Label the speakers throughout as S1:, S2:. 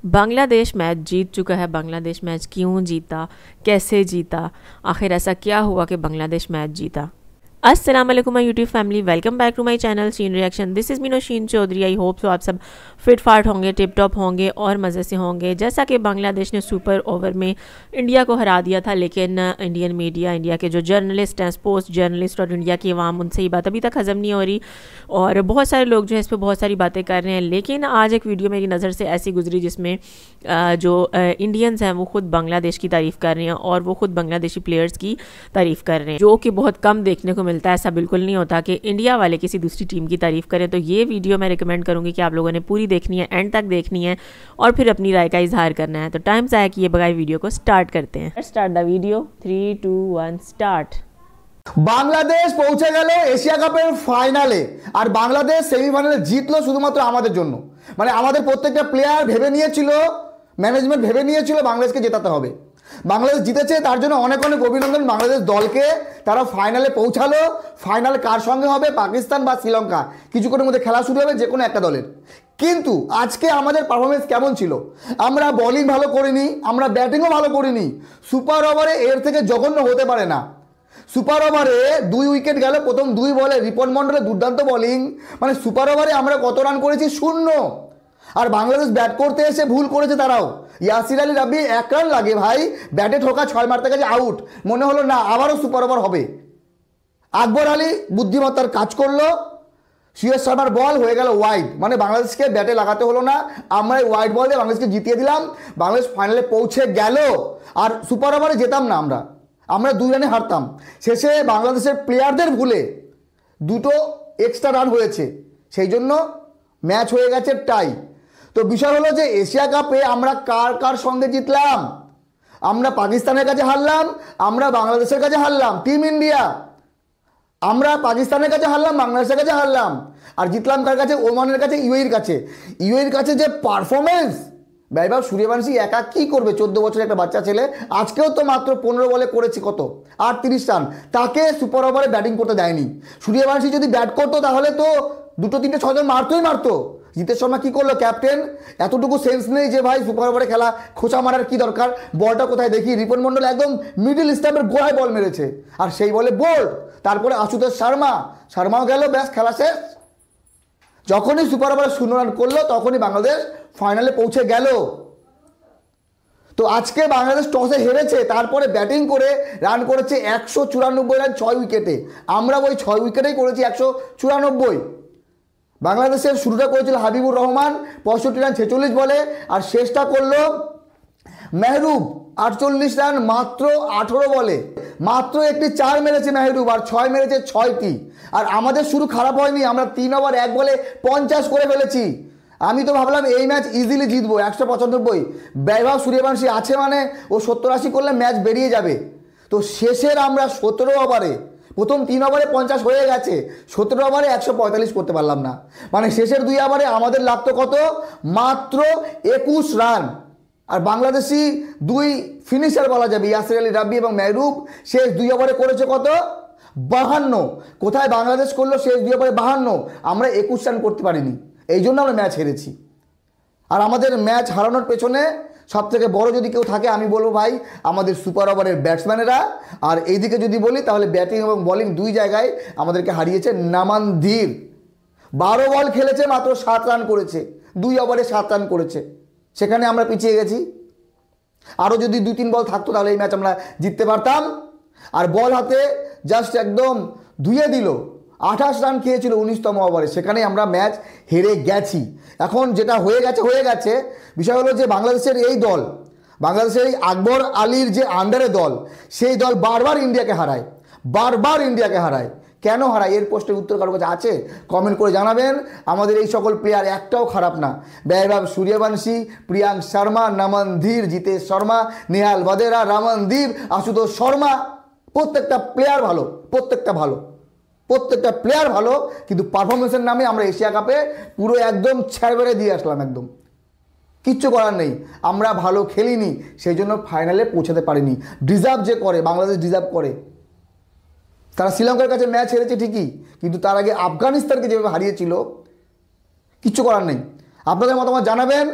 S1: Bangladesh match जीत चुका है। Bangladesh match क्यों जीता, कैसे जीता, आखिर ऐसा क्या हुआ कि बांग्लादेश मैच जीता। अस्सलाम वालेकुम my YouTube family, welcome back to my channel Sheen reaction. This is Meeno Sheen Chaudhary. I hope so आप सब फिट फाट होंगे, टिप टॉप होंगे और मज़े से होंगे। जैसा कि बांग्लादेश ने सुपर ओवर में इंडिया को हरा दिया था, लेकिन इंडियन मीडिया, इंडिया के जो जर्नलिस्ट हैं, स्पोर्ट्स जर्नलिस्ट और इंडिया की आवाम, उनसे ये बात अभी तक हज़म नहीं हो रही और बहुत सारे लोग जो है इस पर बहुत सारी बातें कर रहे हैं। लेकिन आज एक वीडियो मेरी नज़र से ऐसी गुजरी जिसमें जो इंडियंस हैं वो ख़ुद बांग्लादेश की तारीफ़ कर रहे हैं और वो ख़ुद बांग्लादेशी प्लेयर्स की तारीफ़ कर रहे हैं, जो कि बहुत कम देखने को मिलता है। ऐसा बिल्कुल नहीं होता कि इंडिया वाले किसी दूसरी टीम की तारीफ़ करें। तो ये वीडियो मैं रिकमेंड करूँगी कि आप लोगों ने पूरी देखनी है, एंड तक देखनी है और फिर अपनी राय का इजहार करना है। तो टाइम ज़ाया किए बगैर वीडियो को स्टार्ट करते हैं। Start the video, 3, 2, 1 start.
S2: Bangladesh পৌঁছে গেল এশিয়া কাপের ফাইনালে আর বাংলাদেশ সেমিফাইনালে জিতলো শুধুমাত্র আমাদের জন্য। মানে আমাদের প্রত্যেকটা প্লেয়ার ভেবে নিয়েছিল, ম্যানেজমেন্ট ভেবে নিয়েছিল বাংলাদেশকে জেতাতে হবে। বাংলাদেশ জিতেছে, তার জন্য অনেক অনেক অভিনন্দন বাংলাদেশ দলকে। তারা ফাইনালে পৌঁছালো। ফাইনাল কার সঙ্গে হবে, পাকিস্তান বা শ্রীলঙ্কা, কিছুক্ষণের মধ্যে খেলা শুরু হবে যে কোনো একটা দলের। কিন্তু আজকে আমাদের পারফরমেন্স কেমন ছিল? আমরা বোলিং ভালো করিনি, আমরা ব্যাটিংও ভালো করিনি। সুপার ওভারে এর থেকে জঘন্য হতে পারে না। সুপার ওভারে 2 উইকেট গেল প্রথম 2 বলে। রিপন মন্ডলের দুর্দান্ত বোলিং। মানে সুপার ওভারে আমরা কত রান করেছি? 0। আর বাংলাদেশ ব্যাট করতে এসে ভুল করেছে তারাও। ইয়াসির আলী রাব্বি 1 রান লাগে ভাই, ব্যাটে ঠোকা 6 মারতে গেছে, আউট। মনে হলো না আবারও সুপার ওভার হবে। আকবর আলী বুদ্ধিমত্তার কাজ করলো। সুয়েজ শর্মার বল হয়ে গেল ওয়াইড। মানে বাংলাদেশকে ব্যাটে লাগাতে হলো না, আমরা ওয়াইড বল দিয়ে বাংলাদেশকে জিতিয়ে দিলাম। বাংলাদেশ ফাইনালে পৌঁছে গেল। আর সুপার ওভারে যেতাম না আমরা 2 রানে হারতাম। শেষে বাংলাদেশের প্লেয়ারদের ভুলে 2টো এক্সট্রা রান হয়েছে, সেই জন্য ম্যাচ হয়ে গেছে টাই। তো বিষয় হলো যে এশিয়া কাপে আমরা কার কার সঙ্গে জিতলাম? আমরা পাকিস্তানের কাছে হারলাম, আমরা বাংলাদেশের কাছে হারলাম। টিম ইন্ডিয়া আমরা পাকিস্তানের কাছে হারলাম, বাংলাদেশের কাছে হারলাম। আর জিতলাম কার কাছে? ওমানের কাছে, ইউএইর কাছে। ইউএইর কাছে যে পারফরমেন্স, বৈভব সূর্যবংশী একা কী করবে? 14 বছরের একটা বাচ্চা ছেলে। আজকেও তো মাত্র 15 বলে করেছে কত, 38 রান। তাকে সুপার ওভারে ব্যাটিং করতে দেয়নি। সূর্যবংশী যদি ব্যাট করতো তাহলে তো 2, 3, 6 জন মারতো। জিতেশ শর্মা কী করলো? ক্যাপ্টেন। এতটুকু সেন্স নেই যে ভাই সুপার ওভারে খেলা, খোঁচা মারার কী দরকার? বলটা কোথায় দেখি? রিপন মন্ডল একদম মিডল স্টাম্পের গোড়ায় বল মেরেছে আর সেই বলে বোল্ড। তারপরে আশুতোষ শর্মাও গেল, ব্যাস খেলা শেষ। যখনই সুপার ওভারে 0 রান করলো তখনই বাংলাদেশ ফাইনালে পৌঁছে গেল। তো আজকে বাংলাদেশ টসে হেরেছে, তারপরে ব্যাটিং করে রান করেছে 194 রান 6 উইকেটে। আমরা ওই 6 উইকেটেই করেছি 194। বাংলাদেশের শুরুটা করেছিল হাবিবুর রহমান 65 রান 46 বলে, আর শেষটা করলো মেহরুব 48 রান মাত্র 18 বলে। মাত্র একটি 4 মেরেছে মেহরুব আর 6 মেরেছে 6টি। আর আমাদের শুরু খারাপ হয়নি, আমরা 3 ওভার 1 বলে 50 করে ফেলেছি। আমি তো ভাবলাম এই ম্যাচ ইজিলি জিতবো 195। বৈভব সূর্যবংশী আছে মানে ও 70-80 করলে ম্যাচ বেরিয়ে যাবে। তো শেষের আমরা 17 ওভারে, প্রথম 3 ওভারে 50 হয়ে গেছে, 17 ওভারে 145 করতে পারলাম না। মানে শেষের 2 ওভারে আমাদের লাগতো কত? মাত্র 21 রান। আর বাংলাদেশি 2 ফিনিশার বলা যাবে, ইয়াসির আলী রাব্বি এবং মেহরুব, শেষ 2 ওভারে করেছে কত? 52। কোথায় বাংলাদেশ করলো শেষ 2 ওভারে 52? আমরা 21 রান করতে পারিনি, এই জন্য আমরা ম্যাচ হেরেছি। আর আমাদের ম্যাচ হারানোর পেছনে সবথেকে বড় যদি কেউ থাকে আমি বলবো ভাই আমাদের সুপার ওভারের ব্যাটসম্যানেরা। আর এইদিকে যদি বলি তাহলে ব্যাটিং এবং বোলিং 2 জায়গায় আমাদেরকে হারিয়েছে নামানধীর। 12 বল খেলেছে, মাত্র 7 রান করেছে, 2 ওভারে 7 রান করেছে। সেখানে আমরা পিছিয়ে গেছি। আরও যদি 2-3 বল থাকতো তাহলে এই ম্যাচ আমরা জিততে পারতাম। আর বল হাতে জাস্ট একদম ধুয়ে দিল। 28 রান খেয়েছিল 19তম ওভারে, সেখানেই আমরা ম্যাচ হেরে গেছি। এখন যেটা হয়ে গেছে। বিষয় হলো যে বাংলাদেশের এই দল, বাংলাদেশের এই আকবর আলীর যে আন্ডারে দল, সেই দল বারবার ইন্ডিয়াকে হারায়। কেন হারায়? এর প্রশ্নের উত্তর কারো কাছে আছে? কমেন্ট করে জানাবেন। আমাদের এই সকল প্লেয়ার একটাও খারাপ না। বৈভব সূর্যবংশী, প্রিয়াঙ্ক শর্মা, নামানধীর, জিতেশ শর্মা, নেহাল ভাদেরা, রামনদীপ, আশুতোষ শর্মা, প্রত্যেকটা প্লেয়ার ভালো। কিন্তু পারফরমেন্সের নামে আমরা এশিয়া কাপে পুরো একদম ছেড়ে দিয়ে আসলাম। একদম কিচ্ছু করার নেই, আমরা ভালো খেলিনি, সেই জন্য ফাইনালে পৌঁছাতে পারিনি। ডিজার্ভ যে করে, বাংলাদেশ ডিজার্ভ করে। তারা শ্রীলঙ্কার কাছে ম্যাচ হেরেছে ঠিকই, কিন্তু তার আগে আফগানিস্তানকে যেভাবে হারিয়েছিল, কিচ্ছু করার নেই। আপনাদের মতামত জানাবেন।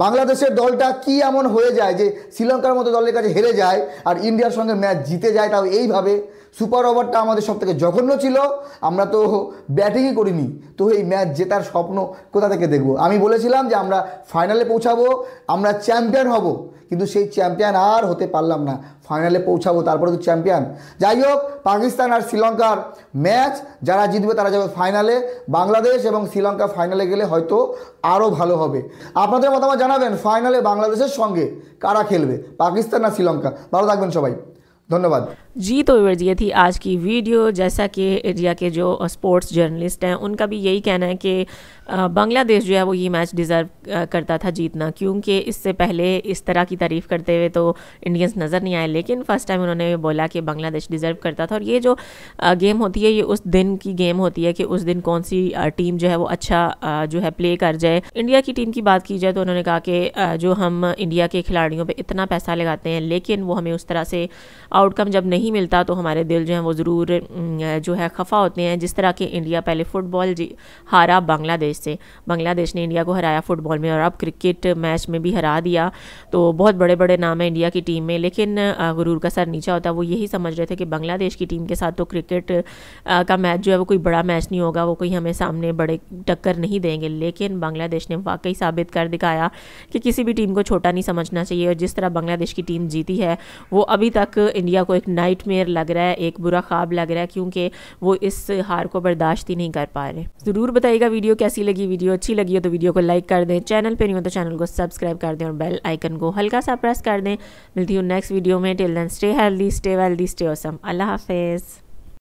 S2: বাংলাদেশের দলটা কি এমন হয়ে যায় যে শ্রীলঙ্কার মতো দলের কাছে হেরে যায় আর ইন্ডিয়ার সঙ্গে ম্যাচ জিতে যায়, তাও এইভাবে। সুপার ওভারটা আমাদের সব থেকে জঘন্য ছিল, আমরা তো ব্যাটিংই করিনি, তো এই ম্যাচ জেতার স্বপ্ন কোথা থেকে দেখব। আমি বলেছিলাম যে আমরা ফাইনালে পৌঁছাবো, আমরা চ্যাম্পিয়ন হব, কিন্তু সেই চ্যাম্পিয়ন আর হতে পারলাম না। ফাইনালে পৌঁছাবো, তারপরে তো চ্যাম্পিয়ন। যাই হোক, পাকিস্তান আর শ্রীলঙ্কার ম্যাচ, যারা জিতবে তারা যাবে ফাইনালে। বাংলাদেশ এবং শ্রীলঙ্কা ফাইনালে গেলে হয়তো আরও ভালো হবে। আপনাদের মতামত জানাবেন, ফাইনালে বাংলাদেশের সঙ্গে কারা খেলবে, পাকিস্তান না শ্রীলঙ্কা। ভালো থাকবেন সবাই, धन्यवाद।
S1: जी, तो व्यूअर्स ये थी आज की वीडियो। जैसा कि इंडिया के जो स्पोर्ट्स जर्नलिस्ट हैं उनका भी यही कहना है कि बांग्लादेश जो है वो ये मैच डिज़र्व करता था जीतना, क्योंकि इससे पहले इस तरह की तारीफ़ करते हुए तो इंडियंस नज़र नहीं आए, लेकिन फ़र्स्ट टाइम उन्होंने बोला कि बांग्लादेश डिज़र्व करता था। और ये जो गेम होती है ये उस दिन की गेम होती है कि उस दिन कौन सी टीम जो है वो अच्छा जो है प्ले कर जाए। इंडिया की टीम की बात की जाए तो उन्होंने कहा कि जो हम इंडिया के खिलाड़ियों पर इतना पैसा लगाते हैं, लेकिन वो हमें उस तरह से आउटकम जब नहीं मिलता तो हमारे दिल जो है वो ज़रूर जो है खफा होते हैं। जिस तरह के इंडिया पहले फ़ुटबॉल हारा बांग्लादेश से, बांग्लादेश ने इंडिया को हराया फ़ुटबॉल में और अब क्रिकेट मैच में भी हरा दिया, तो बहुत बड़े बड़े नाम हैं इंडिया की टीम में, लेकिन गुरूर का सर नीचा होता है। वो यही समझ रहे थे कि बांग्लादेश की टीम के साथ तो क्रिकेट का मैच जो है वो कोई बड़ा मैच नहीं होगा, वो कोई हमें सामने बड़े टक्कर नहीं देंगे, लेकिन बांग्लादेश ने वाकई साबित कर दिखाया कि किसी भी टीम को छोटा नहीं समझना चाहिए। और जिस तरह बांग्लादेश की टीम जीती है वो अभी तक इंडिया को एक नाइटमेयर लग रहा है, एक बुरा ख्वाब लग रहा है, क्योंकि वो इस हार को बर्दाश्त ही नहीं कर पा रहे। ज़रूर बताइएगा वीडियो कैसी लगी। वीडियो अच्छी लगी हो तो वीडियो को लाइक कर दें, चैनल पे नहीं हो तो चैनल को सब्सक्राइब कर दें और बेल आइकन को हल्का सा प्रेस कर दें। मिलती हूँ नेक्स्ट वीडियो में। Till then stay healthy, stay wealthy, stay awesome. अल्लाह हाफिज़।